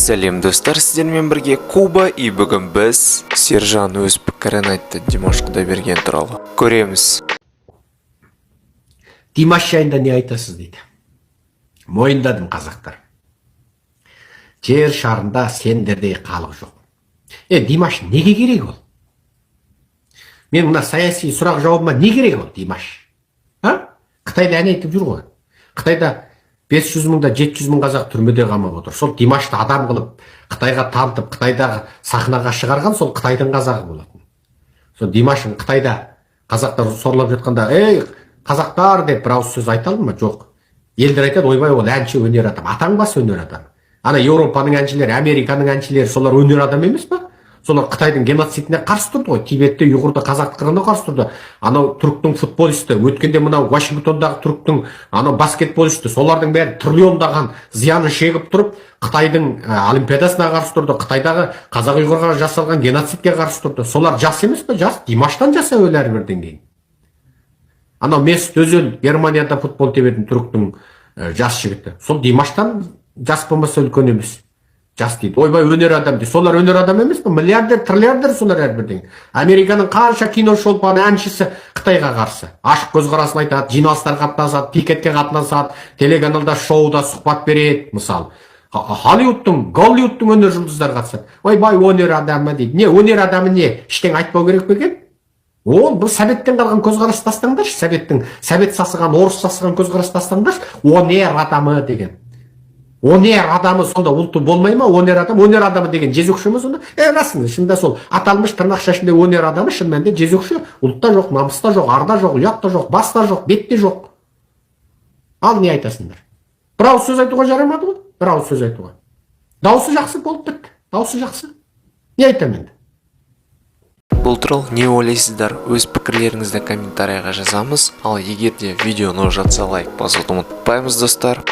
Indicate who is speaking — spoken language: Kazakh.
Speaker 1: Сәлем достар, сіздермен бірге Куба, и бүгін біз Сержан өз пікірін айтты Димаш Құдайберген туралы. Көреміз.
Speaker 2: Димаш жайында не айтасыз дейді. Мойындадым қазақтар. Жер шарында сендердей халық жоқ. Димаш неге керек ол? Мен мына саяси сұрақ жауабыма не керек ол Димаш? Қытайда ән айтып жүр ғой. Қытайда 500 мың да 700 мың қазақ түрмеде қамап отыр. Сол Димашты адам қылып, Қытайға танытып, Қытайдағы сахнаға шығарған сол Қытайдың қазағы болатын. Сол Димашын Қытайда қазақтар сорлап жатқанда, қазақтар деп бір ауыз сөз айта алды ма? Жоқ. Елдер айтады, ойбай, ол әнші, өнер адам. Атаңбас өнер адам. Ана Еуропаның әншілері, Американың әншілері, солар өнер адам емес па? Солар Қытайдың геноцидіне қарсы тұрды ғой. Тибетте, Ұйғырда қазақтығына қарсы тұрды. Анау түріктің футболисті, өткенде мынау Вашингтондағы түріктің анау баскетболисті, солардың бәрі триллиондаған зияны шегіп тұрып, Қытайдың олимпиадасына қарсы тұрды. Қытайдағы қазақ ұйғырға жасалған геноцидке қарсы тұрды. Солар жас емес пе? Жас. Димаштан жаса өлі әрбірден кейін. Анау Месут Өзел Германияда футбол тебетін түріктің жас жігіті. Сол Димаштан жас болмаса үлкен емес. Жас дейді. Ойбай, өнер адам дейді. Солар өнер адам емес пе? Миллиардер, триллиардер солар әрбірден. Американың қанша кино шолпаны әншісі Қытайға қарсы. Ашық көзқарасын айтады, жиналыстарға қатынасады, пикетке қатынасады, телеканалда шоуда сұхбат береді, мысалы. Голливудтың өнер жұлдыздары қатысады. Ойбай, өнер адамы дейді. Не, өнер адамы не? Іштен айтпау керек пе екен? Бұл Советтен қалған көзқарас тастаңдаршы, Совет сасыған, орыс сасыған көзқарас тастаңдаршы. Өнер адамы деген. Өнер адамы сонда ұлты болмай ма? Өнер адамы деген жезөкші ме сонда? Расында, шында сол аталмыш тырнақша ішінде өнер адамы шын мәнінде жезөкші. Ұлтта жоқ, намыста жоқ, арда жоқ, ұятта жоқ, баста жоқ, бетте жоқ. Ал не айтасыңдар? Бір ауыз сөз айтуға жарамады ғой? Бір ауыз сөз айтуға. Дауысы жақсы болып бітті. Дауысы жақсы. Не айтамын енді?
Speaker 1: Бұл туралы не ойлайсыздар? Өз пікірлеріңізді комментарийға жазамыз. Ал егер де видеоны жатса лайк басуды ұмытпаймыз достар.